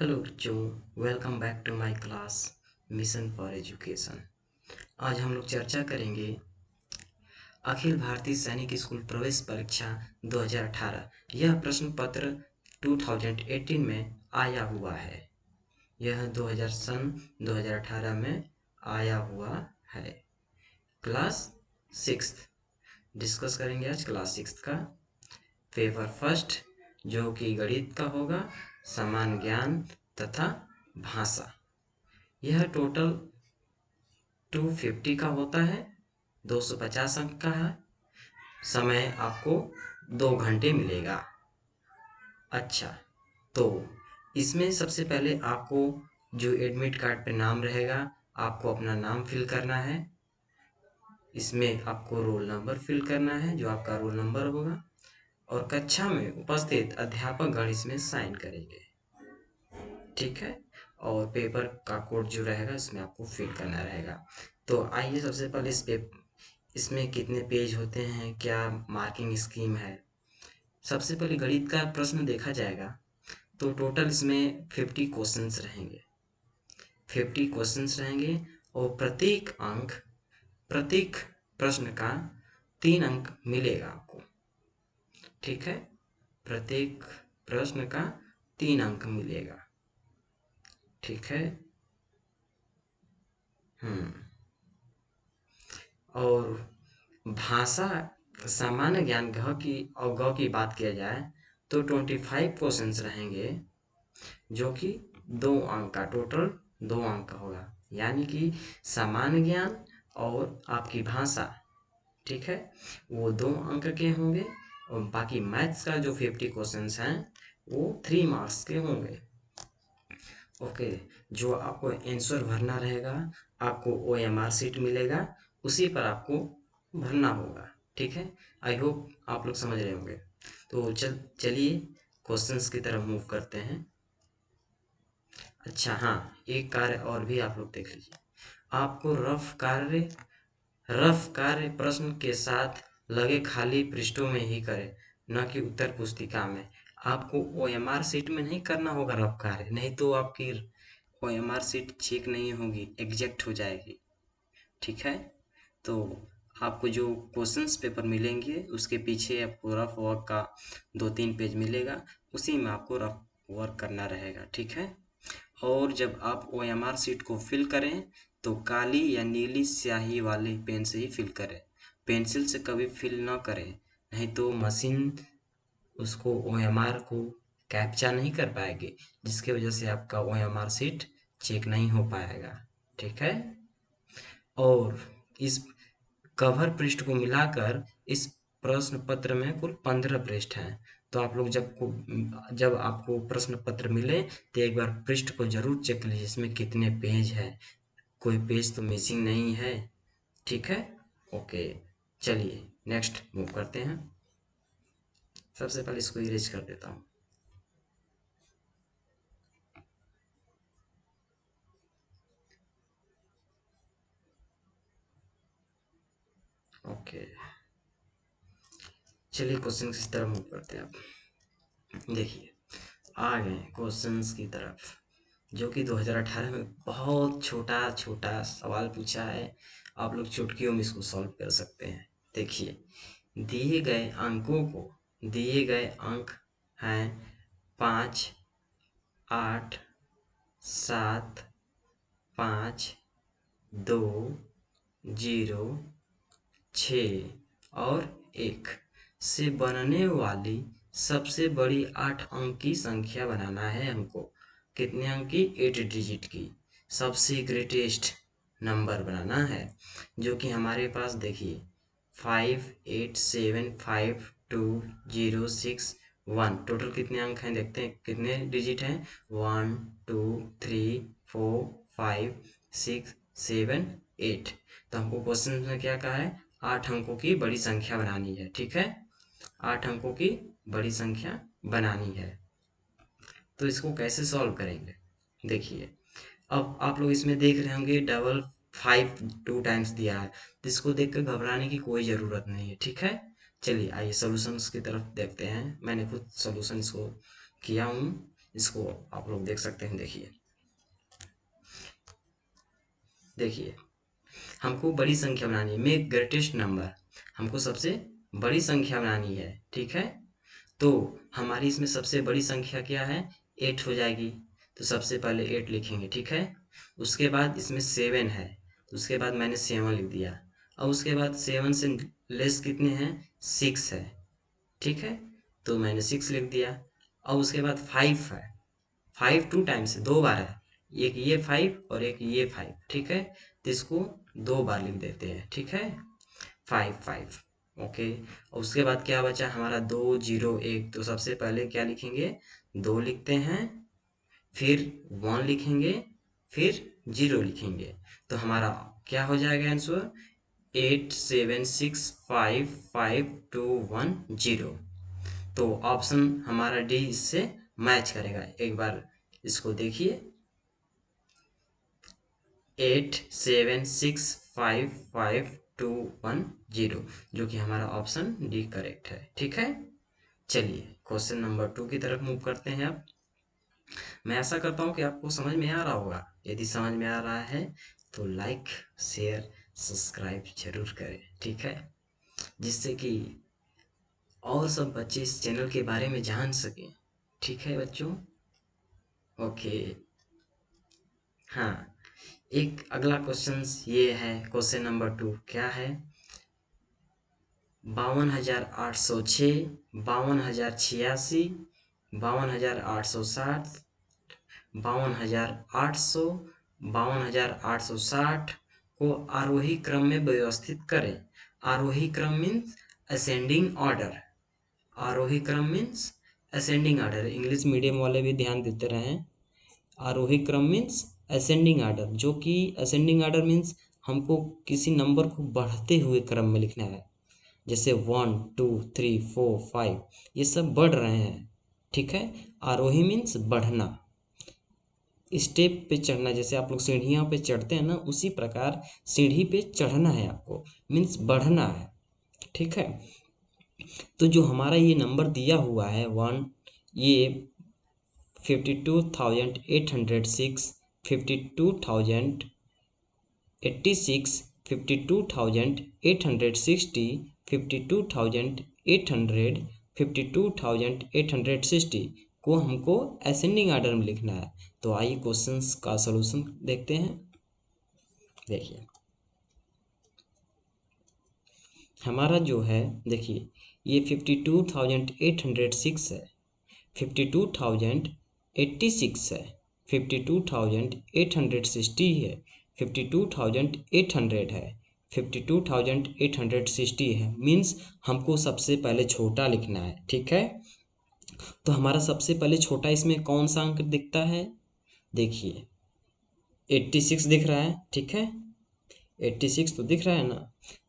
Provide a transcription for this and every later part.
Hello बच्चों, welcome back to my class mission for education. आज हम लोग चर्चा करेंगे अखिल भारतीय सैनिक स्कूल प्रवेश परीक्षा 2018। यह प्रश्न पत्र 2018 में आया हुआ है। यह 2018 में आया हुआ है। क्लास सिक्स्थ डिस्कस करेंगे आज क्लास सिक्स्थ का पेपर फर्स्ट, जो कि गणित का होगा, समान ज्ञान तथा भाषा। यह टोटल 250 का होता है, 250 अंक का है। समय आपको 2 घंटे मिलेगा। अच्छा, तो इसमें सबसे पहले आपको जो एडमिट कार्ड पे नाम रहेगा, आपको अपना नाम फिल करना है। इसमें आपको रोल नंबर फिल करना है, जो आपका रोल नंबर होगा, और कक्षा में उपस्थित अध्यापक गण इसमें साइन करेंगे। ठीक है, और पेपर का कोड जो रहेगा इसमें आपको फिल करना रहेगा। तो आइए सबसे पहले इसमें कितने पेज होते हैं, क्या मार्किंग स्कीम है। सबसे पहले गणित का प्रश्न देखा जाएगा तो टोटल इसमें 50 क्वेश्चंस रहेंगे। 50 क्वेश्चंस रहेंगे और प्रत्येक प्रश्न का 3 अंक मिलेगा आपको। ठीक है, प्रत्येक प्रश्न का 3 अंक मिलेगा। ठीक है। और भाषा सामान्य ज्ञान ग की बात किया जाए तो 25 क्वेश्चंस रहेंगे, जो कि 2 अंक का टोटल 2 अंक का होगा। यानी कि सामान्य ज्ञान और आपकी भाषा, ठीक है, वो 2 अंक के होंगे। और बाकी मैथ्स का जो 50 क्वेश्चंस हैं वो 3 मार्क्स के होंगे। ओके, जो आपको आंसर भरना रहेगा, आपको OMR शीट मिलेगा, उसी पर आपको भरना होगा। ठीक है, आई होप आप लोग समझ रहे होंगे। तो चलिए क्वेश्चंस की तरफ मूव करते हैं। अच्छा हाँ, एक कार्य और भी आप लोग देख लीजिए। आपको रफ कार्य प्रश्न के साथ लगे खाली पृष्ठों में ही करें, न कि उत्तर पुस्तिका में। आपको OMR शीट में नहीं करना होगा रफ कार्य, नहीं तो आपकी OMR शीट चेक नहीं होगी, एग्जेक्ट हो जाएगी। ठीक है, तो आपको जो क्वेश्चंस पेपर मिलेंगे उसके पीछे आपको रफ वर्क का 2-3 पेज मिलेगा, उसी में आपको रफ वर्क करना रहेगा। ठीक है, और जब आप OMR शीट को फिल करें तो काली या नीली स्याही वाले पेन से ही फिल करें, पेंसिल से कभी फिल ना करें, नहीं तो मशीन उसको OMR को कैप्चा नहीं कर पाएगी, जिसकी वजह से आपका OMR शीट चेक नहीं हो पाएगा। ठीक है, और इस कवर पृष्ठ को मिलाकर इस प्रश्न पत्र में कुल 15 पृष्ठ हैं। तो आप लोग जब आपको प्रश्न पत्र मिले तो एक बार पृष्ठ को जरूर चेक लीजिए, इसमें कितने पेज है, कोई पेज तो मिसिंग नहीं है। ठीक है, ओके, चलिए नेक्स्ट मूव करते हैं। सबसे पहले इसको इरेज कर देता हूँ। ओके, चलिए क्वेश्चन की तरफ मूव करते हैं। आप देखिए, आ गए क्वेश्चंस की तरफ, जो कि 2018 में बहुत छोटा छोटा सवाल पूछा है। आप लोग चुटकियों में इसको सॉल्व कर सकते हैं। देखिए, दिए गए अंक हैं 5, 8, 7, 5, 2, 0, 6 और 1 से बनने वाली सबसे बड़ी 8 अंक की संख्या बनाना है हमको। कितने अंक की? 8 डिजिट की सबसे ग्रेटेस्ट नंबर बनाना है, जो कि हमारे पास देखिए 58752061। टोटल कितने अंक हैं देखते हैं, कितने डिजिट हैं? 1 2 3 4 5 6 7 8। तो हमको क्वेश्चन में क्या कहा है? 8 अंकों की बड़ी संख्या बनानी है। ठीक है, 8 अंकों की बड़ी संख्या बनानी है। तो इसको कैसे सॉल्व करेंगे? देखिए, अब आप लोग इसमें देख रहे होंगे डबल 5 2 टाइम्स दिया है, तो इसको देखकर घबराने की कोई ज़रूरत नहीं है। ठीक है, चलिए आइए सॉल्यूशंस की तरफ देखते हैं। मैंने खुद सॉल्यूशन इसको किया हूँ, इसको आप लोग देख सकते हैं। देखिए हमको बड़ी संख्या बनानी है, मेक ग्रेटेस्ट नंबर, हमको सबसे बड़ी संख्या बनानी है, ठीक है। तो हमारी इसमें सबसे बड़ी संख्या क्या है, 8 हो जाएगी। तो सबसे पहले 8 लिखेंगे, ठीक है। उसके बाद इसमें 7 है, तो उसके बाद मैंने 7 लिख दिया। और उसके बाद 7 से लेस कितने हैं, 6 है, ठीक है। तो मैंने 6 लिख दिया। और उसके बाद 5 है, 5 2 टाइम्स है, 2 बार है, एक ये 5 और एक ये 5, ठीक है। तो इसको 2 बार लिख देते हैं, ठीक है, 5 5, ओके। और उसके बाद क्या बचा हमारा, 2 0 1। तो सबसे पहले क्या लिखेंगे, 2 लिखते हैं, फिर 1 लिखेंगे, फिर 0 लिखेंगे। तो हमारा क्या हो जाएगा आंसर, 8 7 6 5 5 2 1 0। तो ऑप्शन हमारा डी इससे मैच करेगा। एक बार इसको देखिए, 8 7 6 5 5 2 1 0, जो कि हमारा ऑप्शन डी करेक्ट है, ठीक है। चलिए क्वेश्चन नंबर 2 की तरफ मूव करते हैं। अब मैं आशा करता हूँ कि आपको समझ में आ रहा होगा। यदि समझ में आ रहा है तो लाइक शेयर सब्सक्राइब जरूर करें, ठीक है, जिससे कि और सब बच्चे इस चैनल के बारे में जान सकें, ठीक है बच्चों, ओके। हाँ, एक अगला क्वेश्चन ये है, क्वेश्चन नंबर 2 क्या है, 52,806, 52,086, 52,860, 52,800, 52,860 को आरोही क्रम में व्यवस्थित करें। आरोही क्रम मीन्स असेंडिंग ऑर्डर, आरोही क्रम means ascending order, English medium वाले भी ध्यान देते रहें। आरोही क्रम मीन्स असेंडिंग ऑर्डर, जो कि असेंडिंग ऑर्डर मीन्स हमको किसी नंबर को बढ़ते हुए क्रम में लिखना है। जैसे 1 2 3 4 5 ये सब बढ़ रहे हैं, ठीक है। आरोही मीन्स बढ़ना, स्टेप पे चढ़ना, जैसे आप लोग सीढ़ियाँ पे चढ़ते हैं ना, उसी प्रकार सीढ़ी पे चढ़ना है आपको, मीन्स बढ़ना है, ठीक है। तो जो हमारा ये नंबर दिया हुआ है 1, ये 52,806, 52,086, 52,860, 52,800, 52,860 को हमको असेंडिंग ऑर्डर में लिखना है। तो आइए क्वेश्चंस का सलूशन देखते हैं। देखिए हमारा जो है, देखिए ये 52,806 है, 52,086 है, 52,860 है, 52,800 है, 52,860 है, मीन्स हमको सबसे पहले छोटा लिखना है, ठीक है। तो हमारा सबसे पहले छोटा इसमें कौन सा अंक दिखता है, देखिए 86 दिख रहा है, ठीक है, 86 तो दिख रहा है ना।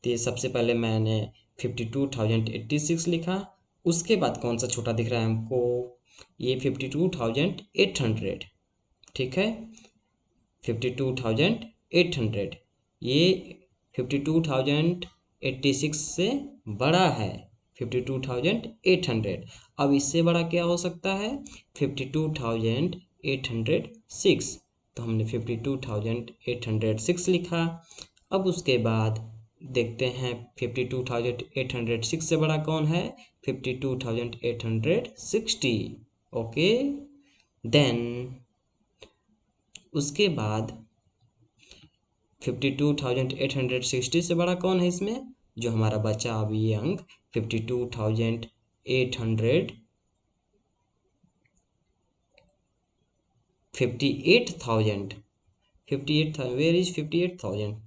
तो ये सबसे पहले मैंने 52,086 लिखा। उसके बाद कौन सा छोटा दिख रहा है हमको, ये 52,800, ठीक है, 52,800, ये 52,086 से बड़ा है, 52,800। अब इससे बड़ा क्या हो सकता है, 52,806। तो हमने 52,806 लिखा। अब उसके बाद देखते हैं 52,806 से बड़ा कौन है, 52,860, ओके। देन उसके बाद 52,860 से बड़ा कौन है इसमें, जो हमारा बचा अभी ये अंक 52,800, 58,000, 58,000, where is 58,000,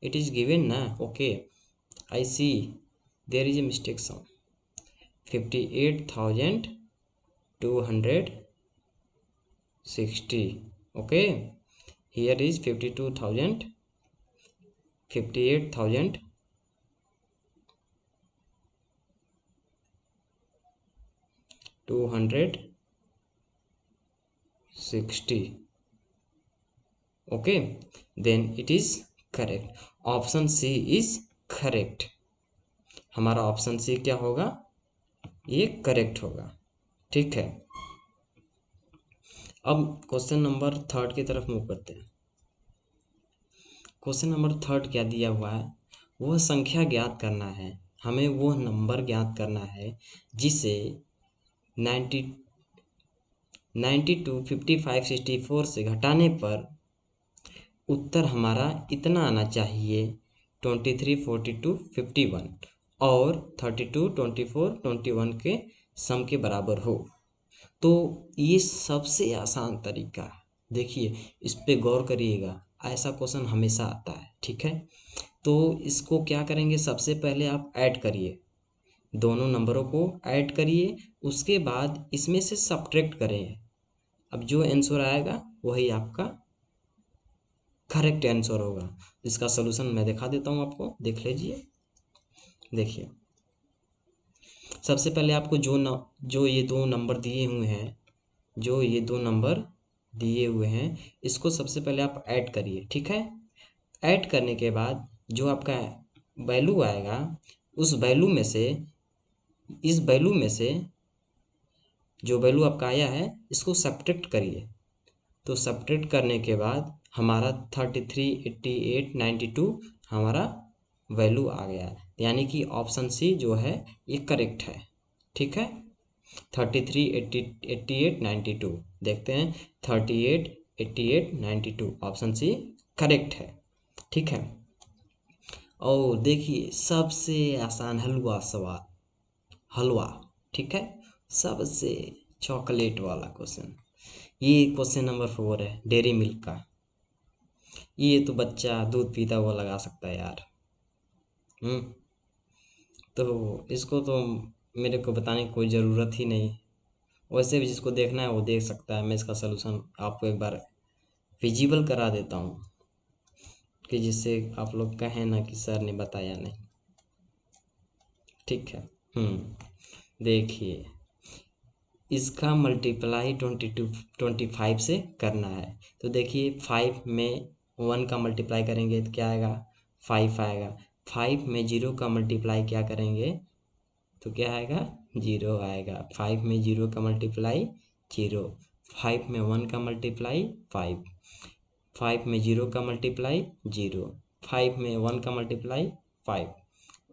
it is given na, okay, I see there is a mistake some, 58,260, okay, here is 52,000, 58,000, 260, okay, then it is correct, option C is correct. हमारा ऑप्शन सी क्या होगा, ये करेक्ट होगा, ठीक है। अब क्वेश्चन नंबर थर्ड की तरफ मूव करते हैं। क्वेश्चन नंबर थर्ड क्या दिया हुआ है, वह संख्या ज्ञात करना है। हमें वह नंबर ज्ञात करना है जिसे 92, 55, 64 से घटाने पर उत्तर हमारा इतना आना चाहिए, 23, 42, 51 और 32, 24, 21 के सम के बराबर हो। तो ये सबसे आसान तरीका है। देखिए, इस पे गौर करिएगा, ऐसा क्वेश्चन हमेशा आता है। ठीक है, तो इसको क्या करेंगे, सबसे पहले आप ऐड करिए, दोनों नंबरों को ऐड करिए, उसके बाद इसमें से सब्ट्रैक्ट करें। अब जो आंसर आएगा वही आपका करेक्ट आंसर होगा। इसका सलूशन मैं दिखा देता हूँ आपको, देख लीजिए। देखिए, सबसे पहले आपको जो ये दो नंबर दिए हुए हैं, जो ये दो नंबर दिए हुए हैं, इसको सबसे पहले आप ऐड करिए। ठीक है, ऐड करने के बाद जो आपका वैल्यू आएगा, उस वैल्यू में से, इस वैल्यू में से जो वैल्यू आपका आया है इसको सब्ट्रैक्ट करिए। तो सब्ट्रैक्ट करने के बाद हमारा 33, 88, 92 हमारा वैल्यू आ गया, यानी कि ऑप्शन सी जो है ये करेक्ट है। ठीक है, 33, 80, 88, 92 देखते हैं, 38, 88, 92 ऑप्शन सी करेक्ट है। ठीक है, और देखिए सबसे आसान हलवा सवाल, हलवा। ठीक है, सबसे चॉकलेट वाला क्वेश्चन, ये क्वेश्चन नंबर 4 है, डेयरी मिल्क का। ये तो बच्चा दूध पीता हुआ लगा सकता है यार। तो इसको तो मेरे को बताने की कोई ज़रूरत ही नहीं। वैसे भी जिसको देखना है वो देख सकता है। मैं इसका सलूशन आपको एक बार विजिबल करा देता हूँ, कि जिससे आप लोग कहें ना कि सर ने बताया नहीं। ठीक है, देखिए, इसका मल्टीप्लाई 25 से करना है। तो देखिए, 5 में 1 का मल्टीप्लाई करेंगे तो क्या आएगा, 5 आएगा। 5 में 0 का मल्टीप्लाई क्या करेंगे तो क्या आएगा, 0 आएगा। 5 में 0 का मल्टीप्लाई 0, 5 में 1 का मल्टीप्लाई 5, 5 में 0 का मल्टीप्लाई 0, 5 में 1 का मल्टीप्लाई 5।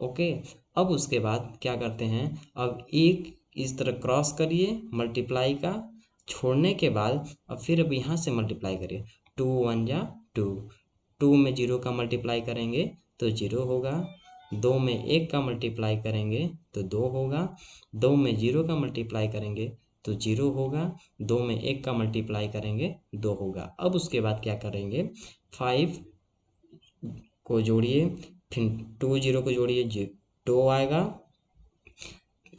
ओके, अब उसके बाद क्या करते हैं, अब एक इस तरह क्रॉस करिए मल्टीप्लाई का, छोड़ने के बाद अब फिर अब यहाँ से मल्टीप्लाई करिए, 2 1 जा 2, 2 में 0 का मल्टीप्लाई करेंगे तो 0 होगा, 2 में 1 का मल्टीप्लाई करेंगे तो 2 होगा, 2 में 0 का मल्टीप्लाई करेंगे तो 0 होगा, 2 में 1 का मल्टीप्लाई करेंगे 2 होगा। अब उसके बाद क्या करेंगे, 5 को जोड़िए, फिर 2 0 को जोड़िए, 2 आएगा,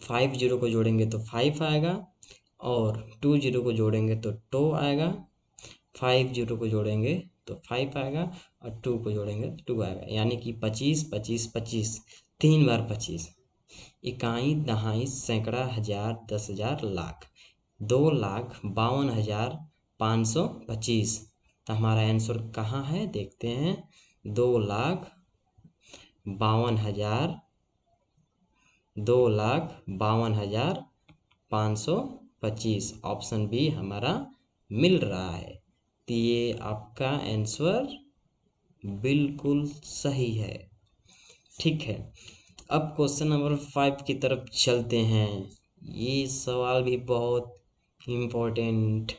5 0 को जोड़ेंगे तो 5 आएगा, और 2 0 को जोड़ेंगे तो 2 आएगा, 5 0 को जोड़ेंगे तो 5 आएगा, और 2 को जोड़ेंगे तो 2 आएगा। यानी कि 25, 25, 25, 3 बार 25, इकाई, दहाई, सैकड़ा, हजार, 10,000, लाख, 2,52,525। तो हमारा आंसर कहाँ है देखते हैं, 2,52,000, 2,52,525 ऑप्शन बी हमारा मिल रहा है। तो ये आपका आंसर बिल्कुल सही है। ठीक है, अब क्वेश्चन नंबर 5 की तरफ चलते हैं। ये सवाल भी बहुत इम्पोर्टेंट,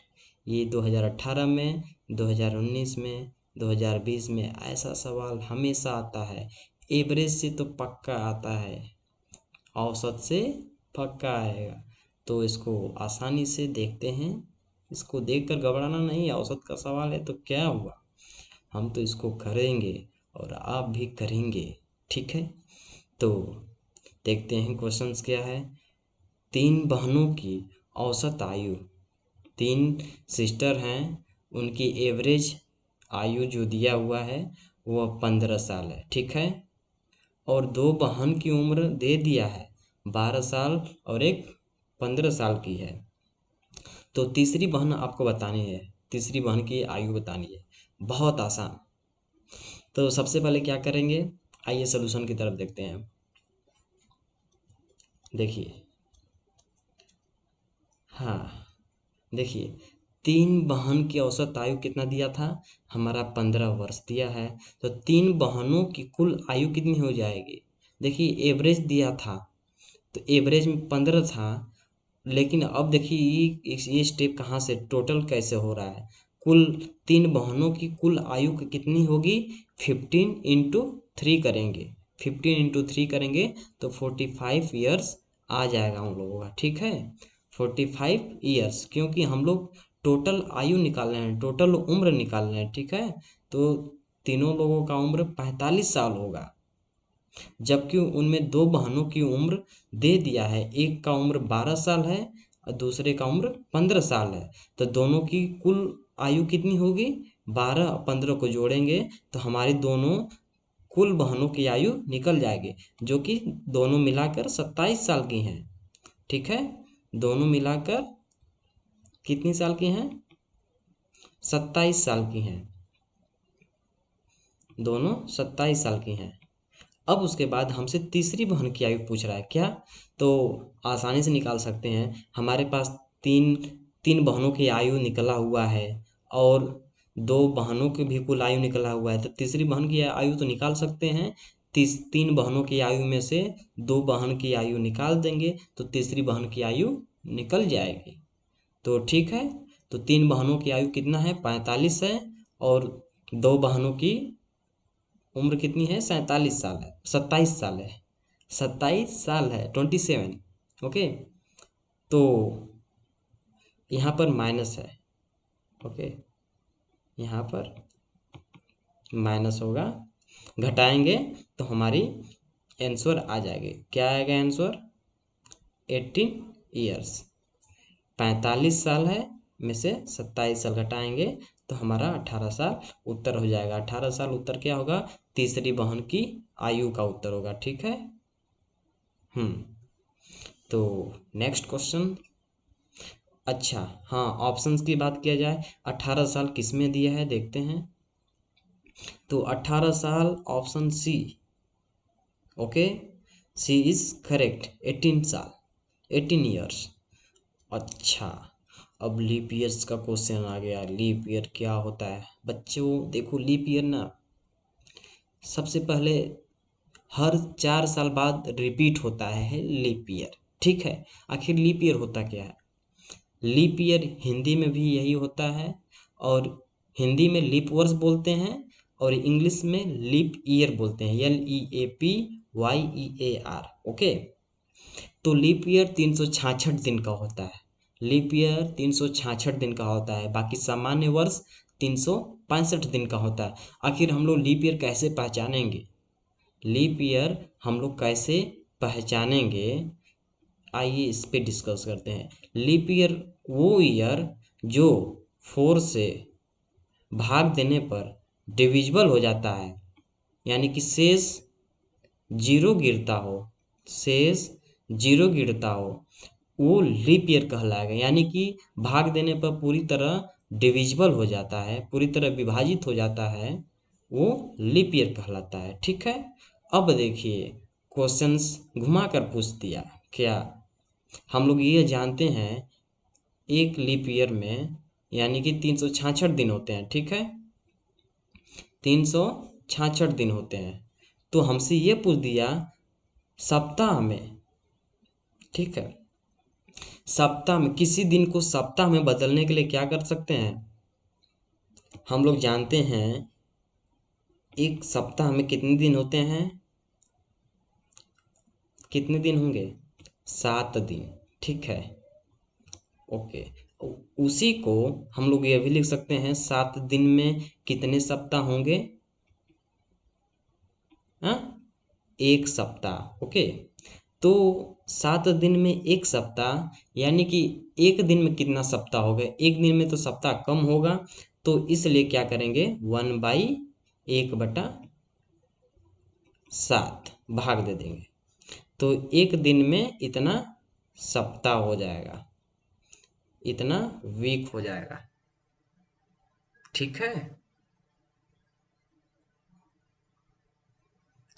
ये 2018 में, 2019 में, 2020 में ऐसा सवाल हमेशा आता है। एवरेज से तो पक्का आता है, औसत से पक्का आएगा। तो इसको आसानी से देखते हैं, इसको देखकर घबराना नहीं, औसत का सवाल है तो क्या हुआ, हम तो इसको करेंगे और आप भी करेंगे। ठीक है, तो देखते हैं क्वेश्चंस क्या है। 3 बहनों की औसत आयु, 3 सिस्टर हैं, उनकी एवरेज आयु जो दिया हुआ है वह 15 साल है। ठीक है, और 2 बहन की उम्र दे दिया है 12 साल और एक 15 साल की है। तो तीसरी बहन आपको बतानी है, तीसरी बहन की आयु बतानी है। बहुत आसान। तो सबसे पहले क्या करेंगे, आइए सॉल्यूशन की तरफ देखते हैं। देखिए, हाँ देखिए, 3 बहन की औसत आयु कितना दिया था? हमारा 15 वर्ष दिया है। तो 3 बहनों की कुल आयु कितनी हो जाएगी? देखिए एवरेज दिया था, तो एवरेज में 15 था, लेकिन अब देखिए ये स्टेप कहाँ से, टोटल कैसे हो रहा है? कुल 3 बहनों की कुल आयु कितनी होगी? 15 इंटू 3 करेंगे, 15 इंटू 3 करेंगे तो 45 ईयर्स आ जाएगा उन लोगों का। ठीक है, 45 ईयर्स, क्योंकि हम लोग टोटल आयु निकाल रहे हैं, टोटल उम्र निकाल रहे हैं। ठीक है, तो तीनों लोगों का उम्र 45 साल होगा, जबकि उनमें 2 बहनों की उम्र दे दिया है। एक का उम्र 12 साल है और दूसरे का उम्र 15 साल है। तो दोनों की कुल आयु कितनी होगी? 12 और 15 को जोड़ेंगे तो हमारी दोनों कुल बहनों की आयु निकल जाएगी, जो कि दोनों मिलाकर 27 साल की हैं। ठीक है, दोनों मिलाकर कितनी साल की हैं? 27 साल की हैं, दोनों 27 साल की हैं। अब उसके बाद हमसे तीसरी बहन की आयु पूछ रहा है क्या? तो आसानी से निकाल सकते हैं। हमारे पास तीन तीन बहनों की आयु निकला हुआ है और 2 बहनों की भी कुल आयु निकला हुआ है, तो तीसरी बहन की आयु तो निकाल सकते हैं। 3 बहनों की आयु में से 2 बहन की आयु निकाल देंगे तो तीसरी बहन की आयु निकल जाएगी। तो ठीक है, तो 3 बहनों की आयु कितना है? 45 है, और 2 बहनों की उम्र कितनी है? 47 साल है, 27 साल है, 27 साल है, 27। ओके, तो यहाँ पर माइनस है। ओके, यहाँ पर माइनस होगा, घटाएंगे तो हमारी आंसर आ जाएगी। क्या आएगा आंसर? 18 ईयर्स। 45 साल है में से 27 साल घटाएंगे तो हमारा 18 साल उत्तर हो जाएगा। 18 साल उत्तर क्या होगा? तीसरी बहन की आयु का उत्तर होगा। ठीक है, तो नेक्स्ट क्वेश्चन। अच्छा हाँ, ऑप्शंस की बात किया जाए, 18 साल किस में दिया है देखते हैं। तो 18 साल option C. Okay, C is correct, 18 साल, 18 ईयर्स। अच्छा, अब लीप ईयर्स का क्वेश्चन आ गया। लीप ईयर क्या होता है बच्चों? देखो लीप ईयर ना, सबसे पहले हर 4 साल बाद रिपीट होता है लीप ईयर। ठीक है, आखिर लीप ईयर होता क्या है? लीप ईयर हिंदी में भी यही होता है, और हिंदी में लीप वर्ष बोलते हैं और इंग्लिश में लीप ईयर बोलते हैं, LEAPYEAR। ओके, तो लीप ईयर 366 दिन का होता है। लीप ईयर 366 दिन का होता है, बाकी सामान्य वर्ष 365 दिन का होता है। आखिर हम लोग लीप ईयर कैसे पहचानेंगे? लीप ईयर हम लोग कैसे पहचानेंगे, आइए इस पे डिस्कस करते हैं। लीप ईयर वो ईयर जो 4 से भाग देने पर डिविजिबल हो जाता है, यानी कि शेष जीरो गिरता हो, शेष जीरो गिरता हो, वो लीप ईयर कहलाएगा। यानी कि भाग देने पर पूरी तरह डिविजिबल हो जाता है, पूरी तरह विभाजित हो जाता है, वो लीप ईयर कहलाता है। ठीक है, अब देखिए क्वेश्चंस घुमा कर पूछ दिया। क्या हम लोग ये जानते हैं एक लीप ईयर में यानी कि 366 दिन होते हैं। ठीक है, 366 दिन होते हैं, तो हमसे ये पूछ दिया सप्ताह में। ठीक है, सप्ताह में, किसी दिन को सप्ताह में बदलने के लिए क्या कर सकते हैं? हम लोग जानते हैं एक सप्ताह में कितने दिन होते हैं? कितने दिन होंगे? 7 दिन। ठीक है, ओके, उसी को हम लोग ये भी लिख सकते हैं 7 दिन में कितने सप्ताह होंगे? हाँ, 1 सप्ताह। ओके, तो 7 दिन में 1 सप्ताह, यानी कि एक दिन में कितना सप्ताह हो गए? एक दिन में तो सप्ताह कम होगा, तो इसलिए क्या करेंगे? 1/1/7 भाग दे देंगे, तो एक दिन में इतना सप्ताह हो जाएगा, इतना वीक हो जाएगा। ठीक है,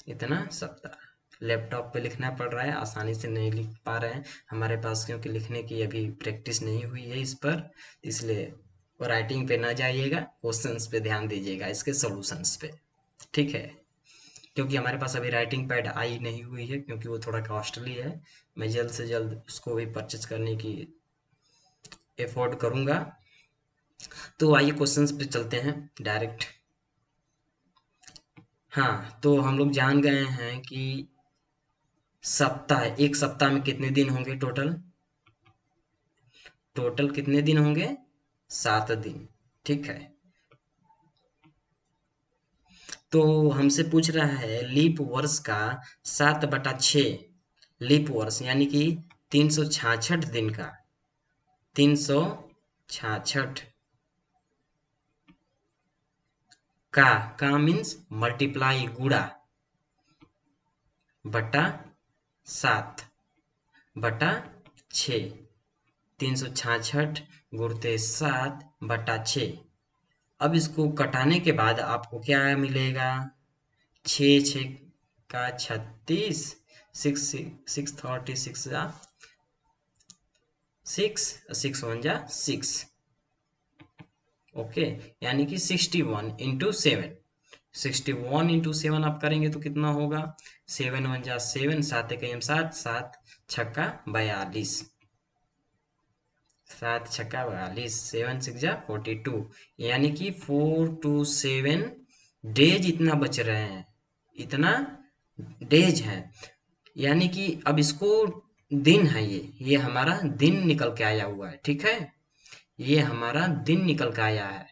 इतना सप्ताह। लैपटॉप पे लिखना पड़ रहा है, आसानी से नहीं लिख पा रहे हैं हमारे पास, क्योंकि लिखने की अभी प्रैक्टिस नहीं हुई है इस पर, इसलिए और राइटिंग पे ना जाइएगा, क्वेश्चंस पे ध्यान दीजिएगा, इसके सॉल्यूशंस पे। ठीक है, क्योंकि हमारे पास अभी राइटिंग पैड आई नहीं हुई है, क्योंकि वो थोड़ा कॉस्टली है। मैं जल्द से जल्द उसको भी परचेज करने की एफोर्ड करूंगा। तो आइए क्वेश्चंस पे चलते हैं डायरेक्ट। हाँ, तो हम लोग जान गए हैं कि सप्ताह, एक सप्ताह में कितने दिन होंगे टोटल? टोटल कितने दिन होंगे? 7 दिन। ठीक है, तो हमसे पूछ रहा है लीप वर्ष का 7/6, लीप वर्ष यानी कि 366 दिन का, 366 का मीन्स मल्टीप्लाई, गुणा, बटा 7/6, 366 गुणते 7/6। अब इसको कटाने के बाद आपको क्या मिलेगा? 6×6 = 36, 6×6 = 6, 6×1 = 6। ओके, यानी कि 61 × 7। 61 × 7 आप करेंगे तो कितना होगा? 7×1 = 7, 7×1 = 7, 7×6 = 42, 7×6 = 42, 7×6 = 42, यानी कि 4 to 7 डेज इतना बच रहे हैं, इतना डेज है। यानी कि अब इसको दिन है, ये हमारा दिन निकल के आया हुआ है। ठीक है, ये हमारा दिन निकल के आया है।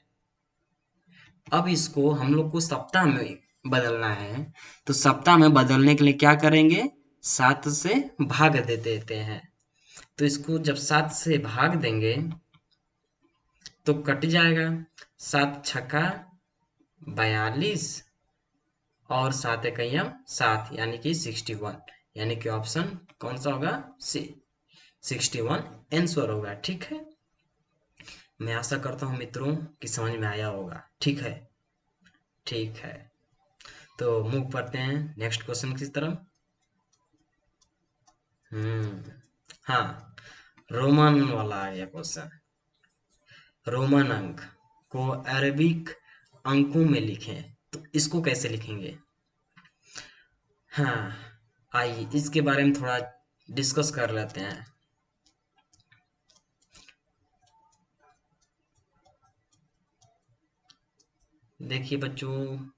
अब इसको हम लोग को सप्ताह में बदलना है, तो सप्ताह में बदलने के लिए क्या करेंगे? 7 से भाग दे देते हैं। तो इसको जब 7 से भाग देंगे तो कट जाएगा। 7×6 = 42 और 7×1 = 7, यानी कि 61, यानी कि ऑप्शन कौन सा होगा? सी, 61 आंसर होगा। ठीक है, मैं आशा करता हूँ मित्रों कि समझ में आया होगा। ठीक है, ठीक है, तो मूव करते हैं नेक्स्ट क्वेश्चन की तरफ। हाँ, रोमन वाला आ गया क्वेश्चन। रोमन अंक को अरबिक अंकों में लिखें, तो इसको कैसे लिखेंगे? हाँ, आइए इसके बारे में थोड़ा डिस्कस कर लेते हैं। देखिए बच्चों,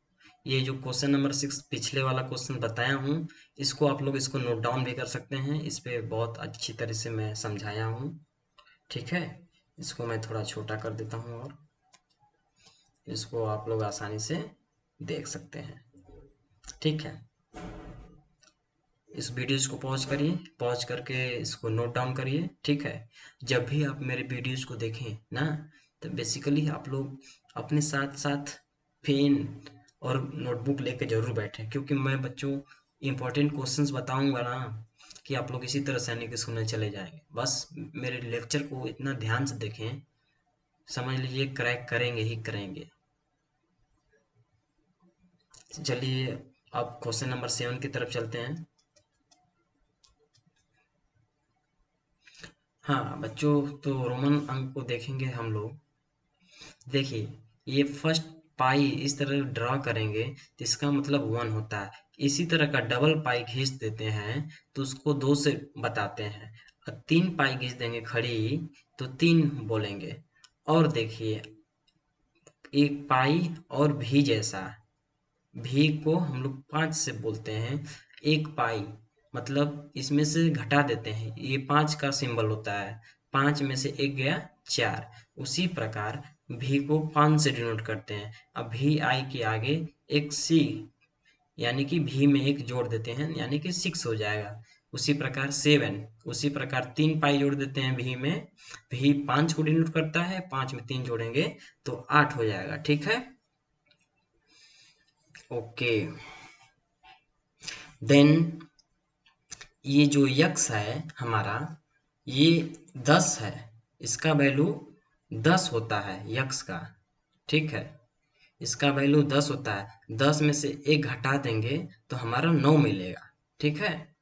ये जो क्वेश्चन नंबर 6 पिछले वाला क्वेश्चन बताया हूँ, इसको आप लोग इसको नोट डाउन भी कर सकते हैं। इस पे बहुत अच्छी तरह से मैं समझाया हूँ। ठीक है, इसको मैं थोड़ा छोटा कर देता हूँ और इसको आप लोग आसानी से देख सकते हैं। ठीक है, इस वीडियोज को पॉज करिए, पॉज करके इसको नोट डाउन करिए। ठीक है, जब भी आप मेरे वीडियोज को देखें ना, तो बेसिकली आप लोग अपने साथ साथ पेन और नोटबुक लेके जरूर बैठें, क्योंकि मैं बच्चों इंपॉर्टेंट क्वेश्चंस बताऊंगा ना कि आप लोग इसी तरह सैनिक स्कूल में चले जाएंगे। बस मेरे लेक्चर को इतना ध्यान से देखें, समझ लीजिए क्रैक करेंगे ही करेंगे। चलिए अब क्वेश्चन नंबर 7 की तरफ चलते हैं। हाँ बच्चों, तो रोमन अंक को देखेंगे हम लोग। देखिए, ये फर्स्ट पाई इस तरह ड्रा करेंगे तो इसका मतलब 1 होता है। इसी तरह का डबल पाई खींच देते हैं तो उसको 2 से बताते हैं। और 3 पाई खींच देंगे खड़ी तो 3 बोलेंगे। और देखिए, एक पाई और भी जैसा, भी को हम लोग 5 से बोलते हैं। एक पाई मतलब इसमें से घटा देते हैं, ये 5 का सिंबल होता है, 5 में से एक गया 4। उसी प्रकार भी को 5 से डिनोट करते हैं। अब भी आई के आगे एक सी, यानी कि भी में एक जोड़ देते हैं, यानी कि 6 हो जाएगा। उसी प्रकार 7, उसी प्रकार 3 पाई जोड़ देते हैं भी में, भी 5 को डिनोट करता है, 5 में 3 जोड़ेंगे तो 8 हो जाएगा। ठीक है, ओके। देन ये जो यक्स है हमारा, ये 10 है, इसका वैल्यू 10 होता है यक्स का। ठीक है, इसका वैल्यू 10 होता है। 10 में से एक घटा देंगे तो हमारा 9 मिलेगा। ठीक है,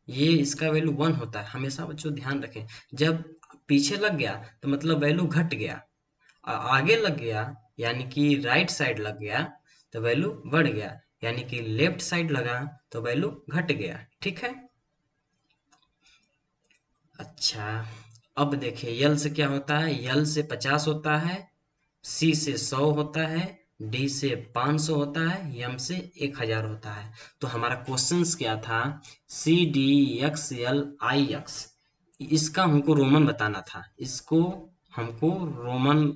ये इसका वैल्यू 1 होता है। हमेशा बच्चों ध्यान रखें, जब पीछे लग गया तो मतलब वैल्यू घट गया, आगे लग गया यानी कि राइट साइड लग गया तो वैल्यू बढ़ गया, यानी कि लेफ्ट साइड लगा तो वैल्यू घट गया। ठीक है। अच्छा, अब देखिए यल से क्या होता है। यल से 50 होता है, सी से 100 होता है, डी से 500 होता है, एम से 1000 होता है। तो हमारा क्वेश्चंस क्या था, C D X L I X, इसका हमको रोमन बताना था। इसको हमको रोमन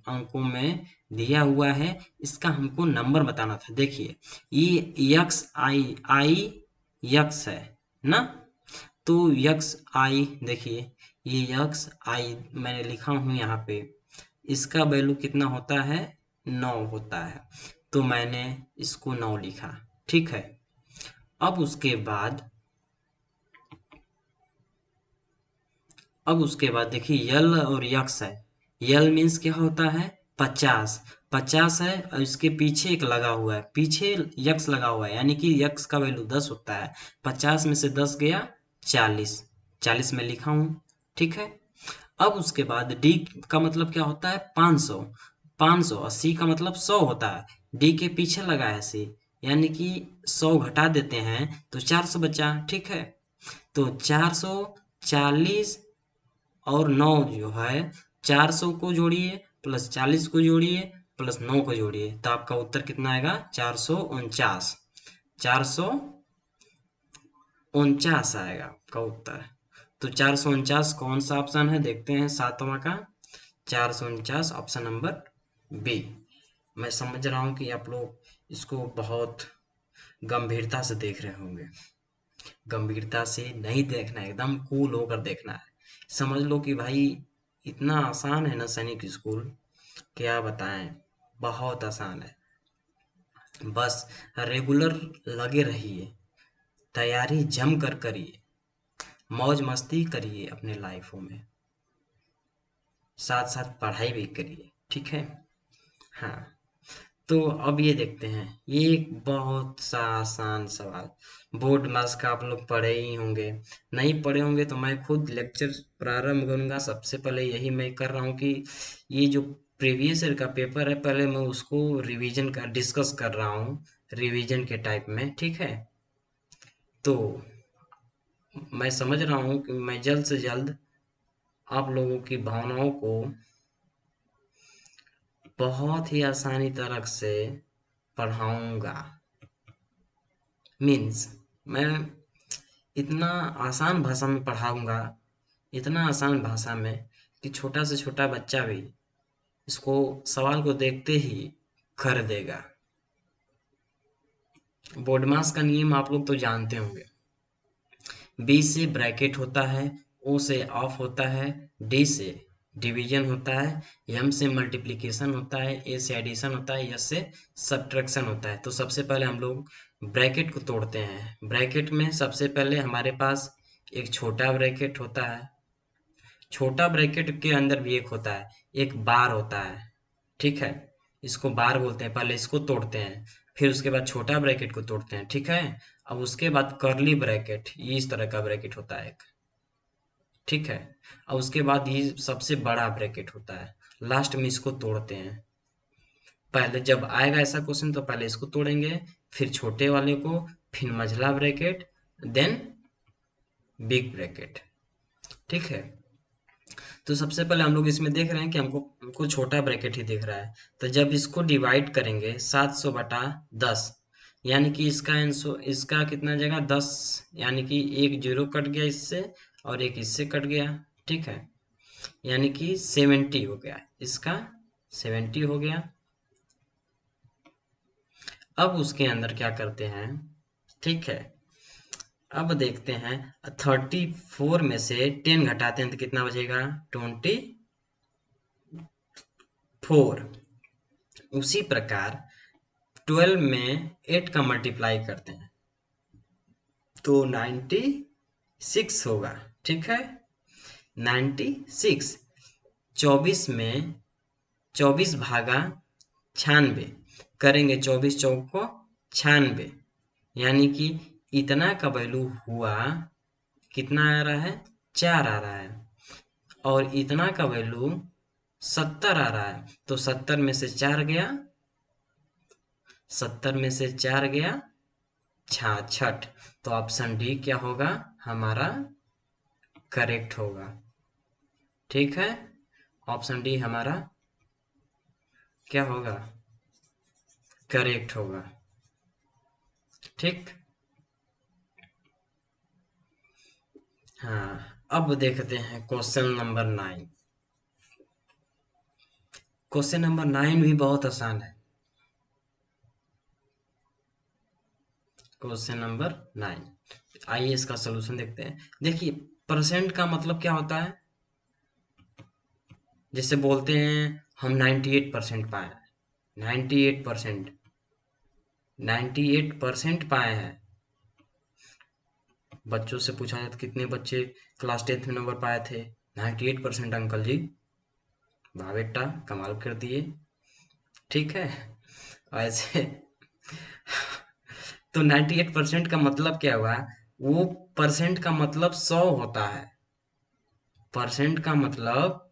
अंकों में दिया हुआ है, इसका हमको नंबर बताना था। देखिए ये यक्स आई आई यक्स है ना, तो यक्स आई, देखिए ये यक्स आई मैंने लिखा हूँ यहाँ पे, इसका वैल्यू कितना होता है, 9 होता है, तो मैंने इसको 9 लिखा। ठीक है। अब उसके बाद देखिए यल और यक्स है। यल मीन्स क्या होता है, 50। 50 है और इसके पीछे एक लगा हुआ है, पीछे यक्स लगा हुआ है, यानी कि यक्स का वैल्यू 10 होता है। 50 में से 10 गया 40, 40 में लिखा हूँ। ठीक है। अब उसके बाद डी का मतलब क्या होता है, 500। 500 और सी का मतलब 100 होता है। डी के पीछे लगा है सी, यानी कि 100 घटा देते हैं तो 400 बचा। ठीक है। तो 440 और 9 जो है, 400 को जोड़िए प्लस 40 को जोड़िए प्लस 9 को जोड़िए तो आपका उत्तर कितना आएगा, 449। 449 आएगा आपका उत्तर। तो 449 कौन सा ऑप्शन है, देखते हैं सातवां का। 449 ऑप्शन नंबर बी। मैं समझ रहा हूँ कि आप लोग इसको बहुत गंभीरता से देख रहे होंगे। गंभीरता से नहीं देखना है, एकदम कूल होकर देखना है। समझ लो कि भाई इतना आसान है ना सैनिक स्कूल, क्या बताएं, बहुत आसान है। बस रेगुलर लगे रहिए, तैयारी जम कर करिए, मौज मस्ती करिए अपने लाइफों में, साथ साथ पढ़ाई भी करिए। ठीक है। हाँ, तो अब ये देखते हैं, ये एक बहुत सा आसान सवाल, बोर्ड मास का आप लोग पढ़े ही होंगे। नहीं पढ़े होंगे तो मैं खुद लेक्चर प्रारंभ करूंगा। सबसे पहले यही मैं कर रहा हूँ कि ये जो प्रीवियस ईयर का पेपर है, पहले मैं उसको रिवीजन का डिस्कस कर रहा हूँ, रिवीजन के टाइप में। ठीक है। तो मैं समझ रहा हूँ कि मैं जल्द से जल्द आप लोगों की भावनाओं को बहुत ही आसानी तरह से पढ़ाऊंगा। मीन्स मैं इतना आसान भाषा में पढ़ाऊंगा, इतना आसान भाषा में कि छोटा से छोटा बच्चा भी इसको सवाल को देखते ही कर देगा। बोर्ड मास का नियम आप लोग तो जानते होंगे। बी से ब्रैकेट होता है, ओ से ऑफ होता है, डी से डिवीजन होता है, एम से मल्टीप्लिकेशन होता है, ए से एडिशन होता है, एस से सब्ट्रैक्शन होता है। तो सबसे पहले हम लोग ब्रैकेट को तोड़ते हैं। ब्रैकेट में सबसे पहले हमारे पास एक छोटा ब्रैकेट होता है, छोटा ब्रैकेट के अंदर भी एक होता है, एक बार होता है। ठीक है। इसको बार बोलते हैं। पहले इसको तोड़ते हैं, फिर उसके बाद छोटा ब्रैकेट को तोड़ते हैं। ठीक है। अब उसके बाद कर्ली ब्रैकेट, ये इस तरह का ब्रैकेट होता है एक। ठीक है। और उसके बाद ये सबसे बड़ा ब्रैकेट होता है, लास्ट में इसको तोड़ते हैं। पहले जब आएगा ऐसा क्वेश्चन तो पहले इसको तोड़ेंगे, फिर छोटे वाले को, फिर मझला ब्रैकेट, देन बिग ब्रैकेट। ठीक है। तो सबसे पहले हम लोग इसमें देख रहे हैं कि हमको हमको छोटा ब्रैकेट ही दिख रहा है। तो जब इसको डिवाइड करेंगे 700/10, यानी कि इसका आंसर, इसका कितना जाएगा, 10, यानी कि एक जीरो कट गया इससे और एक इससे कट गया। ठीक है। यानी कि 70 हो गया, इसका 70 हो गया। अब उसके अंदर क्या करते हैं, ठीक है, अब देखते हैं 34 में से 10 घटाते हैं तो कितना बचेगा, 24। उसी प्रकार 12 में 8 का मल्टीप्लाई करते हैं तो 96 होगा। ठीक है। 96। 24 में 24 भागा 96 करेंगे, 24 चौक को 96, यानी कि इतना का वैल्यू हुआ, कितना आ रहा है, 4 आ रहा है। और इतना का वैल्यू 70 आ रहा है, तो 70 में से 4 गया, 70 में से 4 गया 66। तो ऑप्शन डी क्या होगा हमारा करेक्ट होगा। ठीक है, ऑप्शन डी हमारा क्या होगा करेक्ट होगा। ठीक, हाँ, अब देखते हैं क्वेश्चन नंबर 9। क्वेश्चन नंबर 9 भी बहुत आसान है। क्वेश्चन नंबर 9, आइए इसका सलूशन देखते हैं। देखिए, परसेंट का मतलब क्या होता है, जैसे बोलते हैं हम 98% पाए हैं, 98%, 98% पाए हैं। बच्चों से पूछा जाए तो कितने बच्चे क्लास 10th में नंबर पाए थे, 98% अंकल जी। वाह बेटा, कमाल कर दिए। ठीक है, ऐसे तो 98% का मतलब क्या हुआ, वो परसेंट का मतलब 100 होता है, परसेंट का मतलब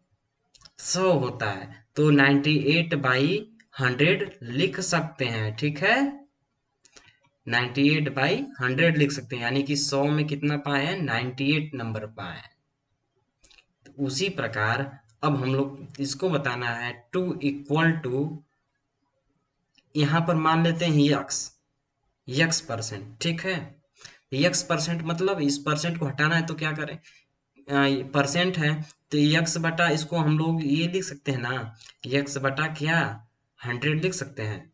100 होता है, तो 98/100 लिख सकते हैं। ठीक है, 98/100 लिख सकते हैं, यानी कि 100 में कितना पाए हैं, 98 नंबर पाए हैं। तो उसी प्रकार अब हम लोग इसको बताना है, टू इक्वल टू, यहाँ पर मान लेते हैं यक्स, यक्स परसेंट। ठीक है, यक्स परसेंट मतलब इस परसेंट को हटाना है तो क्या करें, परसेंट है तो यक्स बटा, इसको हम लोग ये लिख सकते हैं ना, यक्स बटा क्या 100 लिख सकते हैं।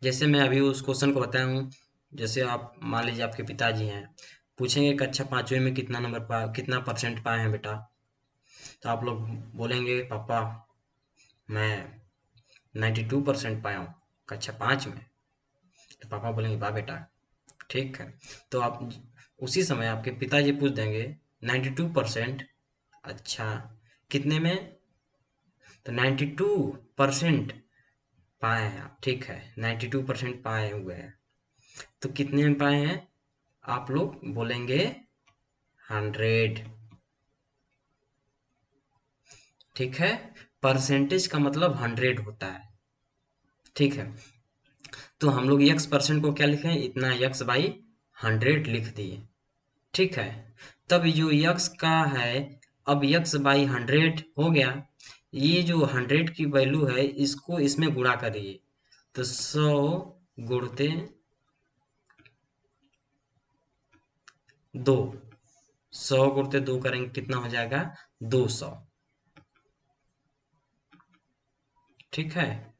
जैसे मैं अभी उस क्वेश्चन को बताया हूँ, जैसे आप मान लीजिए आपके पिताजी हैं, पूछेंगे कक्षा 5वीं में कितना नंबर पा, कितना परसेंट पाए हैं बेटा, तो आप लोग बोलेंगे पापा मैं 92% पाया हूँ कक्षा 5 में। तो पापा बोलेंगे वाह बेटा, ठीक है। तो आप उसी समय आपके पिताजी पूछ देंगे 92%, अच्छा कितने में, तो 92% पाए हैं आप। ठीक है, 92% पाए हुए हैं, तो कितने में पाए हैं, आप लोग बोलेंगे 100। ठीक है, परसेंटेज का मतलब 100 होता है। ठीक है, तो हम लोग यक्स परसेंट को क्या लिखें, इतना यक्स/100 लिख दिए। ठीक है, तब जो यक्स का है, अब यक्स/100 हो गया, ये जो 100 की वैल्यू है इसको इसमें गुणा करिए, तो 100 गुणते 2, 100 गुणते 2 करेंगे कितना हो जाएगा 200। ठीक है,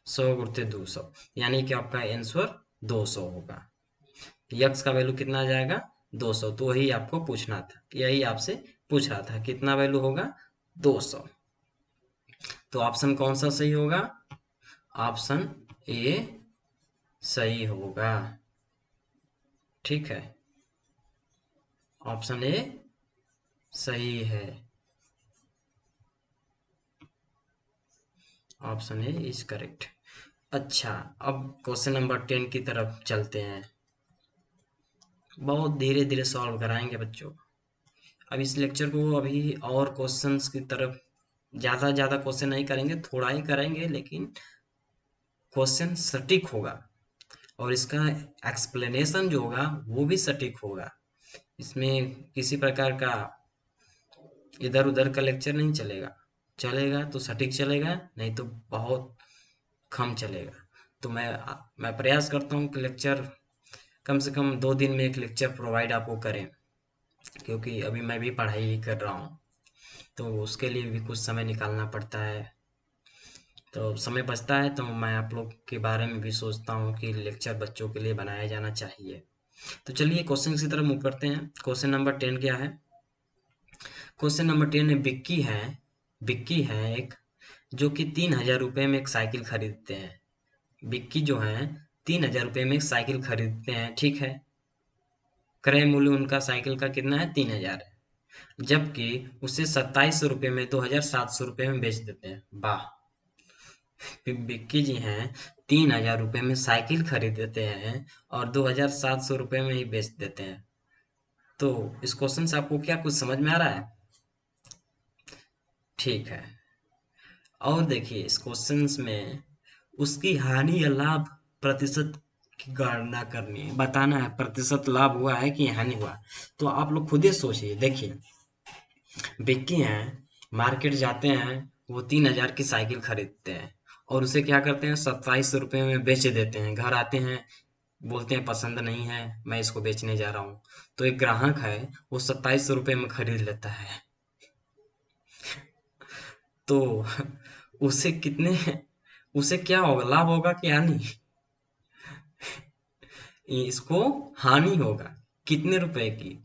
100 गुणते 200, यानी कि आपका आंसर 200 होगा। यक्स का वैल्यू कितना आ जाएगा 200, तो वही आपको पूछना था, यही आपसे पूछ रहा था कितना वैल्यू होगा 200। तो ऑप्शन कौन सा सही होगा, ऑप्शन ए सही होगा। ठीक है, ऑप्शन ए सही है, ऑप्शन ए इज करेक्ट। अच्छा, अब क्वेश्चन नंबर 10 की तरफ चलते हैं। बहुत धीरे धीरे सॉल्व कराएंगे बच्चों। अब इस लेक्चर को अभी और क्वेश्चंस की तरफ ज़्यादा ज़्यादा क्वेश्चन नहीं करेंगे, थोड़ा ही करेंगे, लेकिन क्वेश्चन सटीक होगा और इसका एक्सप्लेनेशन जो होगा वो भी सटीक होगा। इसमें किसी प्रकार का इधर उधर का लेक्चर नहीं चलेगा, चलेगा तो सटीक चलेगा, नहीं तो बहुत कम चलेगा। तो मैं प्रयास करता हूँ कि लेक्चर कम से कम 2 दिन में एक लेक्चर प्रोवाइड आपको करें, क्योंकि अभी मैं भी पढ़ाई ही कर रहा हूँ, तो उसके लिए भी कुछ समय निकालना पड़ता है। तो समय बचता है तो मैं आप लोग के बारे में भी सोचता हूँ कि लेक्चर बच्चों के लिए बनाया जाना चाहिए। तो चलिए क्वेश्चन की तरफ मूव करते हैं। क्वेश्चन नंबर 10 क्या है, क्वेश्चन नंबर 10 में बिक्की है एक, जो कि 3,000 रुपये में एक साइकिल खरीदते हैं। बिक्की जो है 3,000 रुपये में एक साइकिल खरीदते हैं। ठीक है, क्रय मूल्य उनका साइकिल का कितना है 3,000 है, जबकि उसे 2700 रुपये में 2,700 रुपये में बेच देते हैं। वाह, विक्की जी हैं 3,000 रुपये में साइकिल खरीदते हैं और 2,700 रुपये में ही बेच देते हैं। तो इस क्वेश्चन से आपको क्या कुछ समझ में आ रहा है, ठीक है। और देखिए इस क्वेश्चंस में उसकी हानि या लाभ प्रतिशत की गणना करनी है, बताना है प्रतिशत लाभ हुआ है कि हानि हुआ। तो आप लोग खुद ही सोचिए। देखिए विक्की हैं, मार्केट जाते हैं, वो 3,000 की साइकिल खरीदते हैं और उसे क्या करते हैं 2700 रुपये में बेच देते हैं। घर आते हैं, बोलते हैं पसंद नहीं है, मैं इसको बेचने जा रहा हूँ। तो एक ग्राहक है, वो 2700 रुपये में खरीद लेता है। तो उसे कितने उसे क्या होगा, लाभ होगा कि हानि? इसको हानि होगा। कितने रुपए की?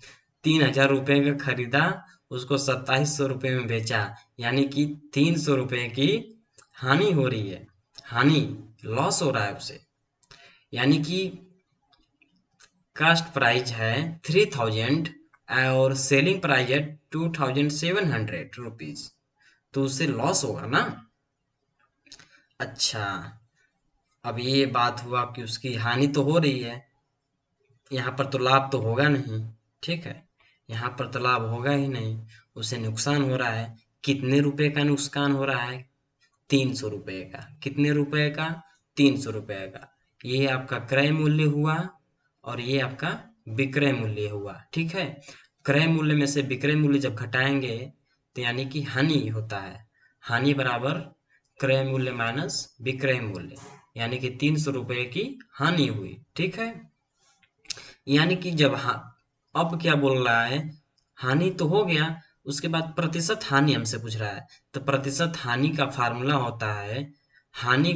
3,000 रुपये का खरीदा, उसको 2700 रुपये में बेचा, यानी कि 300 रुपये की हानि हो रही है। हानि, लॉस हो रहा है उसे। यानी कि कास्ट प्राइस है 3000 और सेलिंग प्राइस है 2700 रुपीज, तो उससे लॉस होगा ना। अच्छा, अब ये बात हुआ कि उसकी हानि तो हो रही है, यहाँ पर तो लाभ तो होगा नहीं। ठीक है, यहाँ पर तो लाभ होगा ही नहीं, उसे नुकसान हो रहा है। कितने रुपए का नुकसान हो रहा है? 300 रुपये का। कितने रुपए का? 300 रुपये का। ये आपका क्रय मूल्य हुआ और ये आपका विक्रय मूल्य हुआ। ठीक है, क्रय मूल्य में से विक्रय मूल्य जब घटाएंगे तो यानी कि हानि होता है। हानि बराबर क्रय मूल्य माइनस विक्रय मूल्य, यानी कि 300 रुपये की हानि हुई। ठीक है, यानी कि जब अब क्या बोल रहा है, हानि तो हो गया, उसके बाद प्रतिशत हानि हमसे पूछ रहा है। तो प्रतिशत हानि का फार्मूला होता है हानि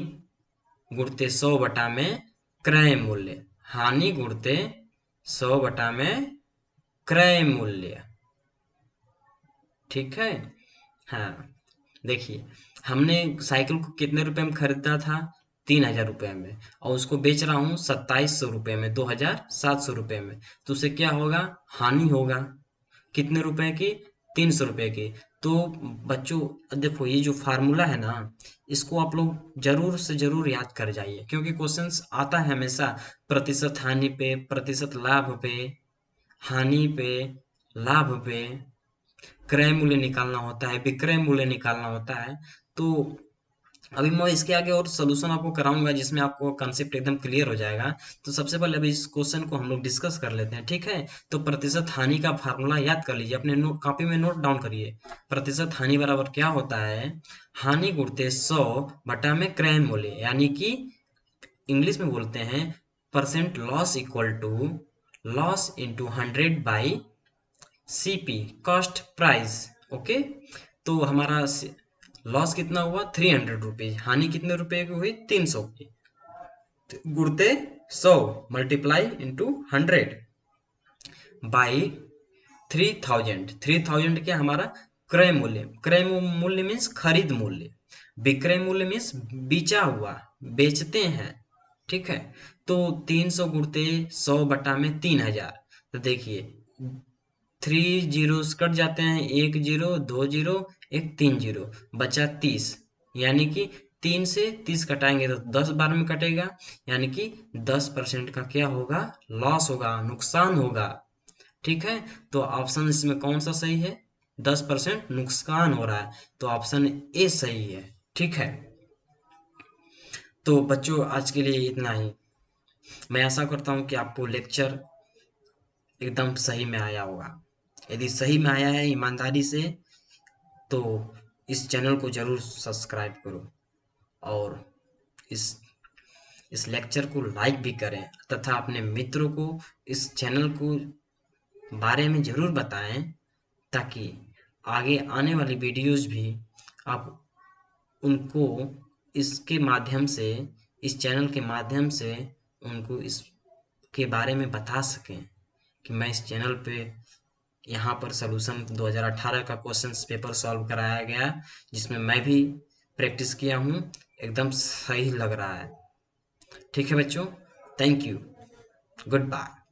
गुणते 100 बटा में क्रय मूल्य। हानि गुणते 100 बटा में क्रय मूल्य। ठीक है, हाँ। देखिए हमने साइकिल को कितने रुपए में खरीदा था? 3,000 रुपये में, और उसको बेच रहा हूँ 2700 रुपये में, 2,700 रुपये में। तो उसे क्या होगा? हानि होगा। कितने रुपए की? 300 रुपये की। तो बच्चों देखो, ये जो फार्मूला है ना, इसको आप लोग जरूर से जरूर याद कर जाइए, क्योंकि क्वेश्चंस आता है हमेशा प्रतिशत हानि पे, प्रतिशत लाभ पे, हानि पे, लाभ पे, क्रय मूल्य निकालना होता है, विक्रय मूल्य निकालना होता है। तो अभी मैं इसके आगे और सोल्यूशन आपको कराऊंगा, जिसमें आपको कंसेप्ट एकदम क्लियर हो जाएगा। तो सबसे पहले अभी इस क्वेश्चन को हम लोग डिस्कस कर लेते हैं। ठीक है, तो प्रतिशत हानि का फार्मूला याद कर लीजिए, अपने कॉपी में नोट डाउन करिए। प्रतिशत हानि बराबर क्या होता है? हानि गुणते 100 बटा में क्रय मूल्य, यानी कि इंग्लिश में बोलते हैं percent loss equal to loss into 100 by CP, cost price. Okay, तो हमारा लॉस कितना हुआ? 300 रुपीज। हानि कितने रुपए की हुई? 300 की। गुणते 100 मल्टीप्लाई इंटू 100 बाई 3000। 3000 क्या हमारा क्रय मूल्य? क्रय मूल्य मीन्स खरीद मूल्य। विक्रय मूल्य मीन्स बेचा हुआ, बेचते हैं। ठीक है, तो 300 गुणते 100 बटा में 3,000। तो देखिए 3 जीरोस कट जाते हैं, 1 जीरो, 2 जीरो, एक 3 जीरो, बचा 30। यानी कि 3 से 30 कटाएंगे तो 10 बार में कटेगा, यानी कि 10% का क्या होगा? लॉस होगा, नुकसान होगा। ठीक है, तो ऑप्शन इसमें कौन सा सही है? 10% नुकसान हो रहा है, तो ऑप्शन ए सही है। ठीक है, तो बच्चों आज के लिए इतना ही। मैं आशा करता हूँ कि आपको लेक्चर एकदम सही में आया होगा। यदि सही में आया है ईमानदारी से, तो इस चैनल को जरूर सब्सक्राइब करो और इस इस लेक्चर को लाइक भी करें, तथा अपने मित्रों को इस चैनल को बारे में जरूर बताएं, ताकि आगे आने वाली वीडियोस भी आप उनको इसके माध्यम से, इस चैनल के माध्यम से उनको इसके बारे में बता सकें कि मैं इस चैनल पे यहाँ पर सॉल्यूशन 2018 का क्वेश्चंस पेपर सॉल्व कराया गया, जिसमें मैं भी प्रैक्टिस किया हूँ। एकदम सही लग रहा है। ठीक है बच्चों, थैंक यू, गुड बाय।